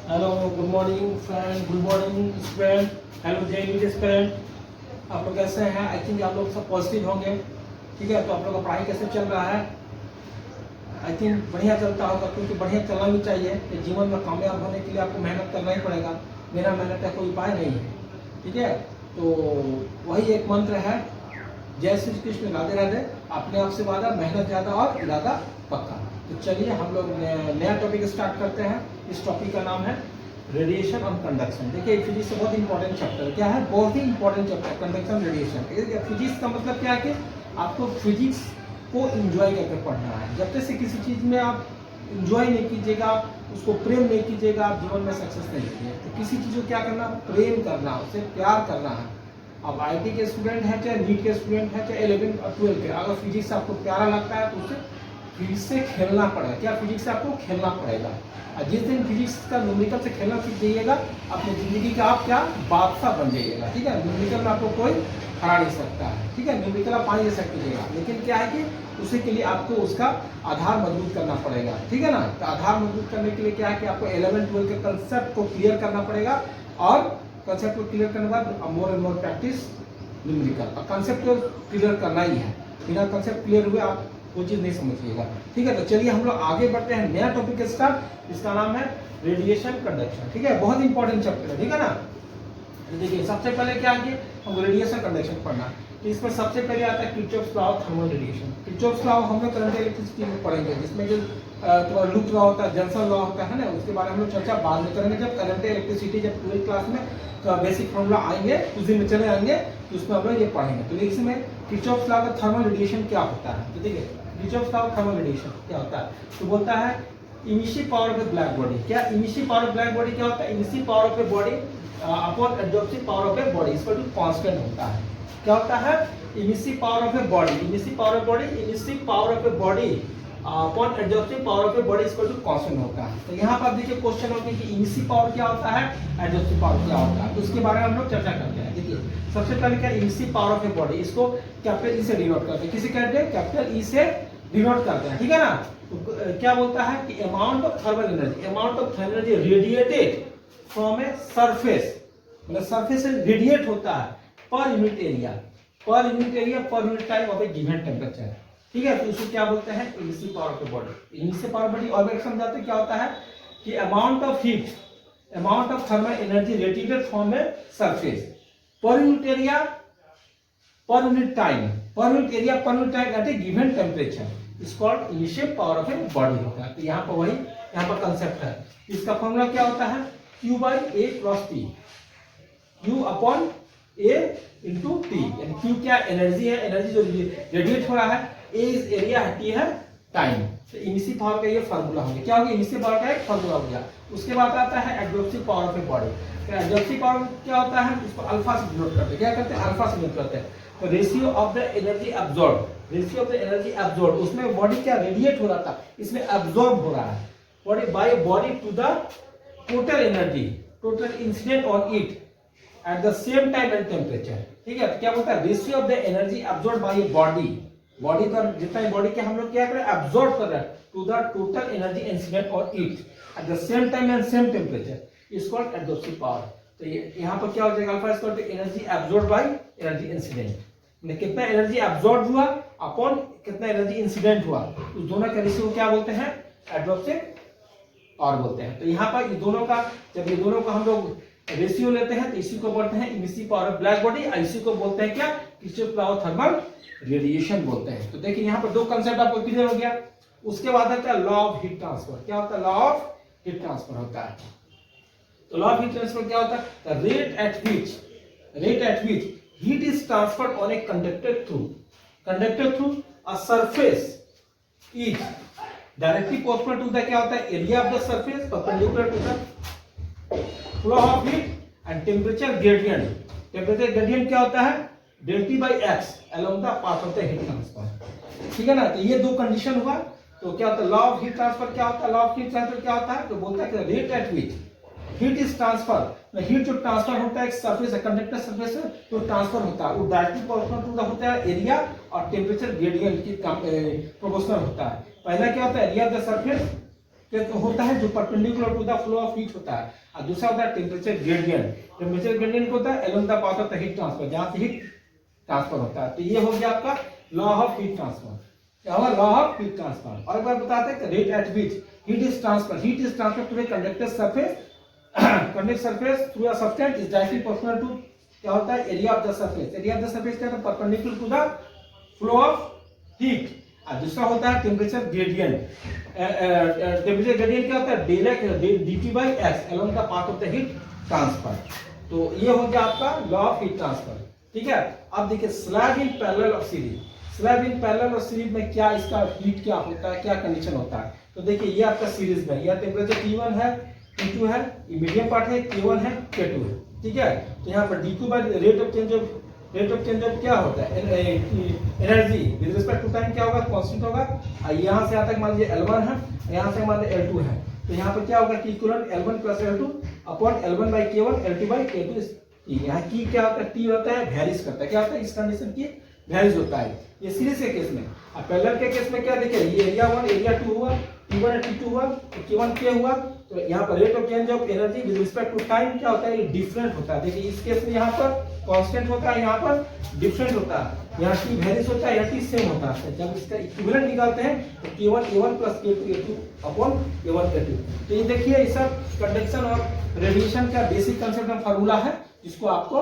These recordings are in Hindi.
Hello, good morning friend, good morning student. Hello J student, आप लोग कैसे हैं? आई थिंक आप लोग सब पॉजिटिव होंगे। ठीक है, तो आप लोग का पढ़ाई कैसे चल रहा है? आई थिंक बढ़िया चलता होगा, क्योंकि बढ़िया चलना भी चाहिए कि जीवन में कामयाब होने के लिए आपको मेहनत करना ही पड़ेगा। बिना मेहनत का कोई उपाय नहीं है। ठीक है, तो वही एक मंत्र है, जय श्री कृष्ण, राधे राधे। अपने आप से वादा, मेहनत ज़्यादा और इरादा पक्का। तो चलिए हम लोग नया टॉपिक स्टार्ट करते हैं। इस टॉपिक का नाम है रेडिएशन और कंडक्शन। देखिए फिजिक्स से बहुत इंपॉर्टेंट चैप्टर क्या है, बहुत ही important chapter conduction radiation. Physics का मतलब क्या है कि आपको फिजिक्स को इंजॉय करके पढ़ना है। जब तक से किसी चीज़ में आप इंजॉय नहीं कीजिएगा, उसको प्रेम नहीं कीजिएगा, आप जीवन में सक्सेस नहीं कीजिए। तो किसी चीज़ को क्या करना, प्रेम करना, उससे प्यार करना है। अब आईटी के स्टूडेंट है, चाहे नीट के स्टूडेंट है, चाहे 11 और 12 के, अगर फिजिक्स आपको प्यारा लगता है तो उसे फिजिक्स से खेलना पड़ेगा। क्या फिजिक्स से आपको खेलना पड़ेगा। और जिस दिन फिजिक्स का न्यूमेरिकल से खेलना सीख जाइएगा, अपनी जिंदगी का आप क्या बादशाह बन जाइएगा। ठीक है, न्यूमेरिकल में आपको कोई हरा नहीं सकता है। ठीक है, न्यूमेरिकल आप पानी जैसा कीजिएगा, लेकिन क्या है कि उसी के लिए आपको उसका आधार मजबूत करना पड़ेगा। ठीक है ना, तो आधार मजबूत करने के लिए क्या है कि आपको 11-12 के कंसेप्ट को क्लियर करना पड़ेगा, और कंसेप्ट को क्लियर करने के बाद more and more practice numerical. और कंसेप्ट को क्लियर करना ही है, बिना कंसेप्ट क्लियर हुए आप वो चीज़ नहीं समझिएगा। ठीक है, तो चलिए हम लोग आगे बढ़ते हैं, नया टॉपिक स्टार्ट। इसका नाम है रेडिएशन कंडक्शन। ठीक है, बहुत इंपॉर्टेंट चैप्टर है। ठीक है ना, देखिए सबसे पहले क्या है, हमको रेडिएशन कंडक्शन पढ़ना है। तो इसमें सबसे पहले आता है Kirchhoff's law of thermal radiation. Kirchhoff's law हम लोग करंट इलेक्ट्रिसिटी में पढ़ेंगे, जिसमें जो तुम्हारा लूप लॉ होता है, जंक्शन लॉ होता है ना, उसके बारे में हम लोग चर्चा बाद में करेंगे, जब करंट इलेक्ट्रिसिटी जब 12th क्लास में तो बेसिक फॉर्मूला आएंगे, कुछ दिन में चले आएंगे, तो उसमें हम लोग ये पढ़ेंगे। तो इसमें Kirchhoff's law of thermal radiation क्या होता है, तो देखिए Kirchhoff's law of thermal radiation क्या होता है। तो बोलता है emissive power of a black body. क्या emissive power of black body क्या होता है? Emissive power of a body upon absorptive power of a body equal to constant होता है। क्या होता है? Emissive power of a body, emissive power of body, emissive power of a body upon absorptive power of a body equal to constant होता है। तो यहाँ पर देखिए क्वेश्चन होते हैं कि इमिसिव पावर क्या होता है, एब्जॉर्प्टिव पावर क्या होता है, तो उसके बारे में हम लोग चर्चा करते हैं। देखिए सबसे पहले क्या emissive power of a body, इसको कैपिटल ई से डिनोट करते हैं। किसे कहते हैं? कैपिटल ई से डिनोट करते हैं। ठीक है ना, तो क्या बोलता है कि amount of thermal energy, amount of thermal energy radiated from a surface, मतलब सरफेस से रेडिएट होता है पर unit area, per unit area, per unit time of A given temperature. ठीक है, तो इसको क्या बोलते हैं? Emissive power of body. Emissive power body और भी समझाते हैं क्या होता है कि amount of heat, amount of thermal energy radiated from a surface पर unit area, per unit time, per unit area, per unit time at a given temperature is called emissive power of a body होता है। तो यहाँ पर वही यहाँ पर कंसेप्ट है। इसका फॉर्मूला क्या होता है? Q by A cross T, Q upon A into T. यानी Q क्या एनर्जी है, एनर्जी जो रेडिएट हो रहा है, A इज एरिया, T है टाइम। तो इमिसिव पावर का ये फार्मूला हो गया। क्या हो गया? इमिसिव पावर का एक फार्मूला हो गया। उसके बाद आता है absorptive power of a body. तो एब्जॉर्प्टिव पावर क्या होता है? इसको अल्फा से डिनोट करते हैं। क्या करते हैं? अल्फा से डिनोट करते हैं। तो ratio of the energy absorb, ratio of the energy absorb, उसमें बॉडी क्या रेडिएट हो रहा था, इसमें एब्जॉर्ब हो रहा है body by body to the total energy, total incident on it at the same time and temperature। ठीक है, तो क्या बोलता है? Ratio of the energy absorb by body, body का जितना बॉडी के हम लोग क्या कर रहे हैं, एब्जॉर्ब कर रहे हैं to the total energy incident on it at the same time and same temperature is called absorptive power. तो ये यहाँ पर क्या हो जाएगा? Alpha is called energy absorb by energy incident, मतलब कितना एनर्जी एब्जॉर्ब हुआ अपॉन कितना एनर्जी इंसिडेंट हुआ, उस दोनों का रेशियो क्या बोलते हैं? एब्जॉर्प्टिव और बोलते हैं। तो यहाँ पर ये दोनों का, जब ये दोनों का हम लोग रेशियो लेते हैं तो इसी को बोलते हैं emissive power of black body, इसी को बोलते हैं क्या? Kirchhoff law of thermal radiation बोलते हैं। तो देखिए यहाँ पर दो कंसेप्ट आपको क्लियर हो गया। उसके बाद आता है लॉ ऑफ हीट ट्रांसफर। क्या होता है? लॉ ऑफ हीट ट्रांसफर होता है। तो लॉ ऑफ हीट ट्रांसफर क्या होता है? The rate at which heat is transferred on a conductor through a surface is directly proportional to the क्या होता है? Area of the surface perpendicular to the flow of heat and temperature gradient. Temperature gradient क्या होता है? del T by x along the path of the heat transfer। ठीक है ना, तो ये दो कंडीशन हुआ। तो क्या होता है? लॉ ऑफ हीट ट्रांसफर क्या होता है? लॉ ऑफ हीट ट्रांसफर क्या होता है? तो बोलता है कि rate at which heat is transfer, heat जो ट्रांसफर होता है एक सरफेस, कंडक्टर सरफेस से तो ट्रांसफर होता है, वो डायरेक्टली प्रोपोर्शनल टू द होता है एरिया और टेम्परेचर ग्रेडियंट की प्रोपोर्शनल होता है। पहला क्या होता है? एरिया ऑफ द सरफेस, क्या होता है जो perpendicular to the flow of heat होता है, और दूसरा होता है टेम्परेचर ग्रेडियंट। टेम्परेचर ग्रेडियंट होता है along the path of the heat transfer, जहां से हीट ट्रांसफर होता है। तो ये हो गया आपका लॉ ऑफ हीट ट्रांसफर। क्या होगा? Law of heat transfer. और एक बार बताते हैं rate at which heat is transfer to a conductor surface, conduct surface through a substance is directly proportional to, क्या होता है, area of the surface. Area of the surface क्या होता है? Perpendicular to the flow of heat. और दूसरा होता है टेम्परेचर ग्रेडियंट। टेम्परेचर ग्रेडियंट क्या होता है? dt by s along the path of the heat transfer। तो ये हो गया आपका लॉ ऑफ हीट ट्रांसफर। ठीक है, अब देखिए स्लैब इन पैरेलल और सीरीज। स्लैब इन पैरेलल और सीरीज में क्या इसका हीट क्या होता है, क्या कंडीशन होता है? तो देखिए ये आपका सीरीज में यह टेम्परेचर T1 है, T2 है, ये मीडियम पार्ट है, K1 है, K2 है। ठीक है, तो यहाँ पर d2 by rate of change of क्या होता है? Energy with respect to time क्या होगा? कांस्टेंट होगा। यहाँ से यहाँ तक मान लीजिए L1 है, यहाँ से मान लीजिए L2 है, तो यहाँ पर क्या होगा? T equal L1 plus L2 upon L1 by K1 L2 by K2। यहाँ की क्या होता है? T होता है वेरीज करता है, क्या होता है? इस कंडीशन की वेरीज होता है। ये सीरीज के केस में। अब पैरेलल के केस में क्या देखिए, ये एरिया 1 एरिया 2 हुआ, T1 और T2 हुआ, K1 K हुआ, तो यहाँ पर rate of change of energy with respect to time क्या होता है? ये डिफरेंट होता है। देखिए इस केस में यहाँ पर कांस्टेंट होता है, यहाँ पर डिफरेंट होता है, यहाँ T वेरीज होता है, यहाँ T सेम होता है। जब इसका इक्विवेलेंट निकालते हैं तो K1 A1 plus K2 A2 upon A1 A2। तो ये देखिए ये सब कंडक्शन और रेडिएशन का बेसिक कंसेप्ट का फार्मूला है, जिसको आपको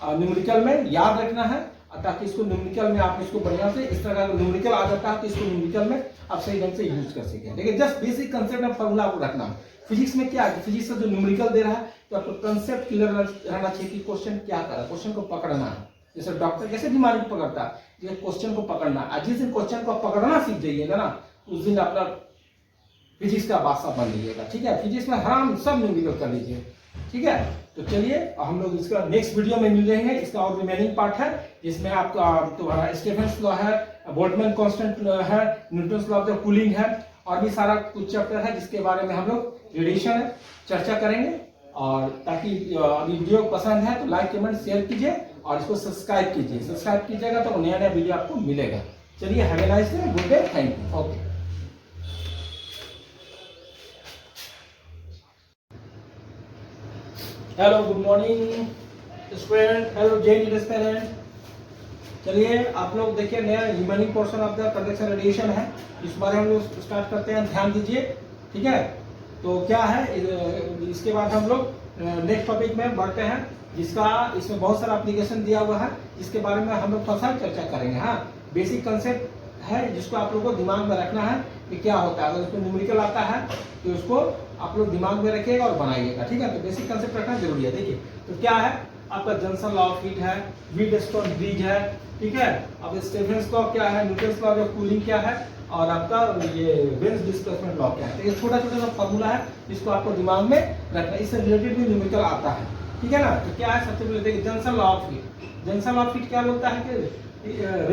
न्यूमेरिकल में याद रखना है, ताकि इसको न्यूमेरिकल में आप इसको बढ़िया से इस तरह का न्यूमेरिकल आ जाता है तो इसको न्यूमेरिकल में आप सही ढंग से यूज कर सकें। लेकिन just basic concept of formula आपको रखना है। फिजिक्स में क्या है, फिजिक्स से जो न्यूमेरिकल दे रहा है तो आपको कंसेप्ट क्लियर रहना चाहिए कि क्वेश्चन क्या कर रहा है, क्वेश्चन को पकड़ना है। जैसे डॉक्टर कैसे बीमारी को पकड़ता है, क्वेश्चन को पकड़ना। आज जिस दिन क्वेश्चन को पकड़ना सीख जाइएगा ना, उस दिन अपना फिजिक्स का बादशाह बन लीजिएगा। ठीक है, फिजिक्स में हम सब न्यूमेरिकल कर लीजिए। ठीक है, तो चलिए हम लोग इसका नेक्स्ट वीडियो में मिल रहे हैं। इसका और रिमेनिंग पार्ट है, जिसमें आपका तुम्हारा स्टीफेंस लॉ है, बोल्ट्जमैन कांस्टेंट है, Newton's law of the cooling है, और भी सारा कुछ चैप्टर है जिसके बारे में हम लोग रेडिएशन चर्चा करेंगे। और ताकि अभी वीडियो पसंद है तो लाइक कमेंट शेयर कीजिए और इसको सब्सक्राइब कीजिए। सब्सक्राइब कीजिएगा तो नया नया वीडियो आपको मिलेगा। चलिए, have a nice day, good day, thank you, okay. Hello, good morning student, hello जय पेरेंट। चलिए आप लोग देखिए, नया remaining portion of the conduction radiation है, इस बारे में हम लोग स्टार्ट करते हैं, ध्यान दीजिए। ठीक है, तो क्या है, इसके बाद हम लोग नेक्स्ट टॉपिक में बढ़ते हैं, जिसका इसमें बहुत सारा एप्लीकेशन दिया हुआ है, जिसके बारे में हम लोग थोड़ा सा चर्चा करेंगे। हाँ, बेसिक कंसेप्ट है जिसको आप लोगों को दिमाग में रखना है कि क्या होता है। अगर उसको न्यूमेरिकल आता है तो उसको आप लोग दिमाग में रखिएगा और बनाइएगा। ठीक है, तो बेसिक कंसेप्ट रखना जरूरी है। देखिए, तो क्या है आपका जॉनसन लॉ ऑफ हीट है, व्हीटस्टोन ब्रिज है। ठीक है, अब स्टीफेंस लॉ क्या है, न्यूटन्स लॉ ऑफ कूलिंग क्या है, और आपका ये वेन्स डिस्प्लेसमेंट लॉ क्या है। तो ये छोटा छोटा सा फॉर्मूला है जिसको आपको दिमाग में रखना, इससे रिलेटेड भी न्यूमेरिकल आता है। ठीक है ना, तो क्या है, सबसे पहले देखिए junction law of heat. Junction law of heat क्या बोलता है कि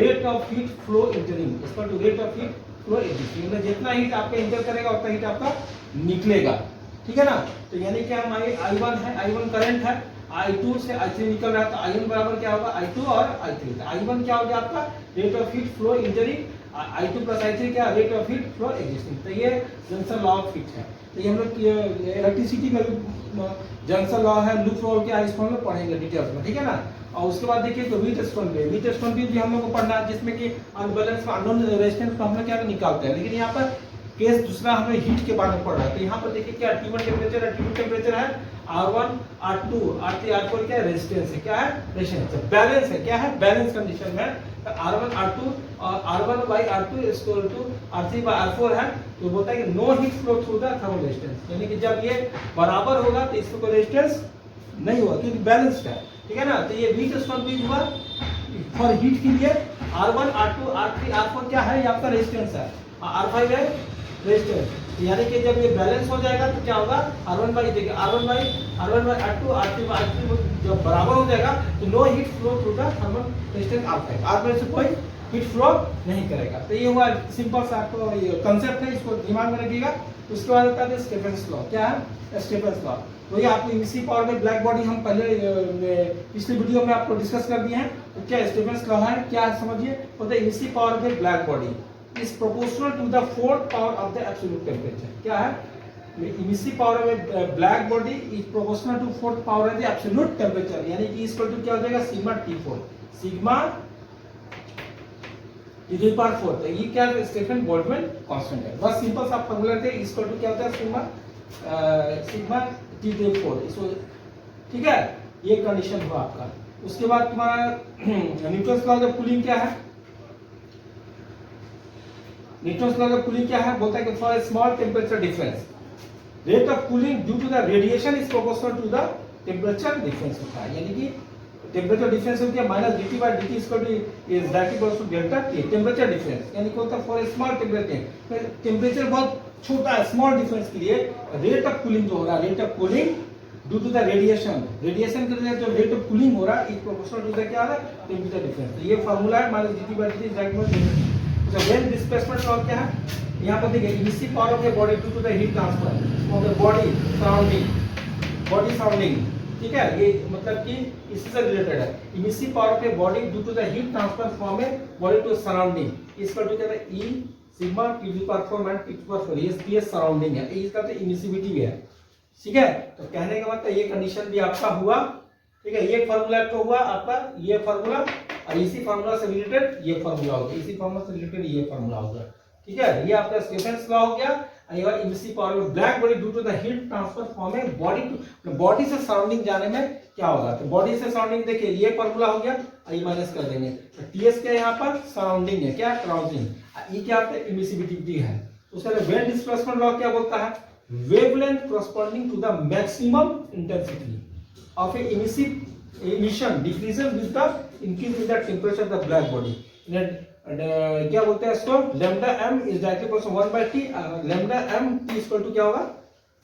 rate of heat flow entering equal to rate of heat flow existing, मतलब जितना हीट आपका इंटर करेगा उतना हीट आपका निकलेगा। ठीक है ना, तो यानी कि हमारे I1 है, I1 करंट है, I2 से I3 निकल रहा है, तो I1 बराबर क्या होगा, I2 और I3। तो I1 क्या हो गया आपका rate of heat flow entering, I2 plus I3 क्या rate of heat flow existing. तो ये जॉनसन लॉ ऑफ हीट है। तो ये हम लोग इलेक्ट्रिसिटी में जॉनसन लॉ है, लूप लॉ क्या, इसको हम लोग पढ़ेंगे डिटेल्स में। ठीक है ना, और उसके बाद देखिए तो व्हीटस्टोन ब्रिज भी हम लोग को पढ़ना है, जिसमें कि अनबैलेंस अननोन रेजिस्टेंस को हम लोग क्या निकालते हैं। लेकिन यहाँ पर केस दूसरा हमें हीट के बारे में पढ़ रहा है। तो यहाँ पर देखिए क्या T1 टेम्परेचर है, T2 टेम्परेचर है, R1 R2 R3 R4 क्या है, रेजिस्टेंस है, क्या है, रेजिस्टेंस, बैलेंस है, क्या है, बैलेंस कंडीशन में। तो R1 R2 और R1 by R2 equal to R3 by R4 है। तो बोलता है कि no heat flow through the thermal resistance, यानी कि जब ये बराबर होगा तो इसमें कोई रेजिस्टेंस नहीं होगा क्योंकि बैलेंस्ड है। ठीक है ना, तो ये व्हीटस्टोन ब्रिज हुआ फॉर हीट के लिए। R1 R2 R3 R4 क्या है, ये आपका रेजिस्टेंस है, R5 है रेजिस्टेंस। यानी कि जब ये बैलेंस हो जाएगा तो क्या होगा, R1 बाई देखिए R1 by R2 R3 by R3 जब बराबर हो जाएगा तो no heat flow through the thermal resistance R5, R5 से कोई हीट फ्लो नहीं करेगा। तो ये हुआ सिंपल सा आपको ये कांसेप्ट है, इसको दिमाग में रखिएगा। उसके बाद होता है स्टीफेंस लॉ। क्या है, स्टीफेंस लॉ, तो ये आपको इसी पावर में ब्लैक बॉडी हम पहले पिछले वीडियो में आपको डिस्कस कर दिए हैं। तो क्या स्टीफेंस लॉ है, क्या समझिए, होता है इसी पावर में black body. Is proportional to the fourth power of the absolute temperature. क्या है? इमिसिव पावर में black body is proportional to fourth power of the absolute temperature, यानी कि इक्वल टू क्या हो जाएगा सिग्मा T4, सिग्मा T4। तो ये क्या है? स्टीफन बोल्ट्जमैन कांस्टेंट है। बस सिंपल सा फार्मूला थे, इक्वल टू क्या होता है सिग्मा T4। इसको ठीक है, ये कंडीशन हुआ आपका। उसके बाद तुम्हारा न्यूटन्स लॉ ऑफ कूलिंग क्या है? न्यूटन्स लॉ ऑफ कूलिंग क्या है? बोलता है कि for a small temperature difference rate of cooling due to the radiation is proportional to the temperature difference होता है, यानी कि टेम्परेचर डिफरेंस हो गया minus dt/dt is directly equal to delta T temperature difference, यानी कि होता है for a small temperature, temperature बहुत छोटा है स्मॉल डिफरेंस के लिए रेट ऑफ कूलिंग जो हो रहा है, rate of cooling due to the radiation के लिए जो रेट ऑफ कूलिंग हो रहा है इज प्रोपोर्शनल टू द क्या है टेम्परेचर डिफरेंस। तो ये फार्मूला है minus dt/dt is directly equal to delta. तो वेन डिस्प्लेसमेंट लॉ क्या है? यहाँ पर देखिए emissive power of the body due to the heat transfer of the body surrounding, ठीक है, ये मतलब कि इससे से रिलेटेड है। Emissive power of the body due to the heat transfer from a body to surrounding is equal to क्या है E sigma T4 minus T4, ये सराउंडिंग है, इसका तो इमिसिविटी भी है, ठीक है। तो कहने का मतलब ये कंडीशन भी आपका हुआ, ठीक है। ये फार्मूला तो हुआ आपका, ये फार्मूला और इसी फार्मूला से रिलेटेड ये फार्मूला होगा, इसी फार्मूला से रिलेटेड ये फार्मूला होगा, ठीक है। ये आपका स्टीफेंस लॉ हो गया। और इमिसिव पावर में black body due to the heat transfer from a body to body से सराउंडिंग जाने में क्या होगा? तो बॉडी से सराउंडिंग देखिए ये फार्मूला हो गया, और ये माइनस कर देंगे। तो टीएस क्या यहाँ पर सराउंडिंग है, क्या क्राउजिंग, ये क्या आपका इमिसिविटी है। उसका वेन डिस्प्लेसमेंट लॉ क्या बोलता है? wavelength corresponding to the maximum intensity of a emissive emission decreases with the increase in the temperature of the black body. क्या बोलते हैं इसको? lambda m is directly equal to 1/t, lambda m t equal to क्या होगा?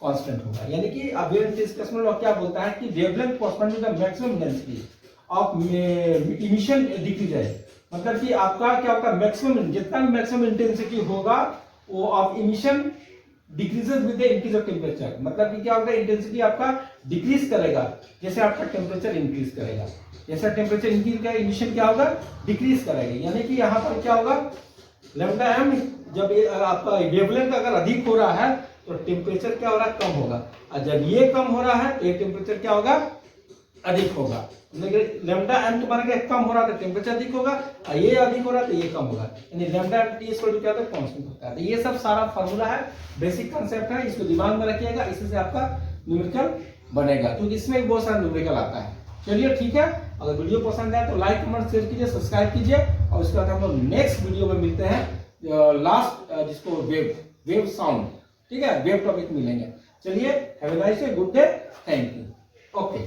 कांस्टेंट होगा। यानी कि वेवलेंथ डिस्प्लेसमेंट लॉ क्या बोलता है कि wavelength corresponding to the maximum intensity of emission decreases, मतलब कि आपका क्या होगा मैक्सिमम, जितना भी मैक्सिमम इंटेंसिटी होगा वो of emission decreases with the increase of temperature, मतलब कि क्या होगा इंटेंसिटी आपका डिक्रीज करेगा जैसे आपका टेम्परेचर इंक्रीज करेगा, जैसा टेम्परेचर इंक्रीज करेगा इमिशन क्या होगा डिक्रीज करेगा। यानी कि यहाँ पर क्या होगा लैम्डा एम, जब आपका वेवलेंथ अगर अधिक हो रहा है तो टेम्परेचर क्या हो रहा है कम होगा, और जब ये कम हो रहा है तो ये टेम्परेचर क्या होगा अधिक होगा। लैम्डा एम तुम्हारा क्या कम हो रहा था टेम्परेचर अधिक होगा, और ये अधिक हो रहा है तो ये कम होगा, यानी lambda M T equal to क्या होता है कांस्टेंट होता है। तो ये सब सारा फार्मूला है, बेसिक कांसेप्ट है, इसको दिमाग में रखिएगा, इससे आपका न्यूमेरिकल बनेगा, क्योंकि इसमें भी बहुत सारा न्यूमेरिकल आता है। चलिए ठीक है, अगर वीडियो पसंद आए तो लाइक कमेंट शेयर कीजिए, सब्सक्राइब कीजिए, और उसके बाद हम लोग नेक्स्ट वीडियो में मिलते हैं लास्ट जिसको वेव साउंड, ठीक है, वेव टॉपिक मिलेंगे। चलिए have a nice day, good day, thank you, okay.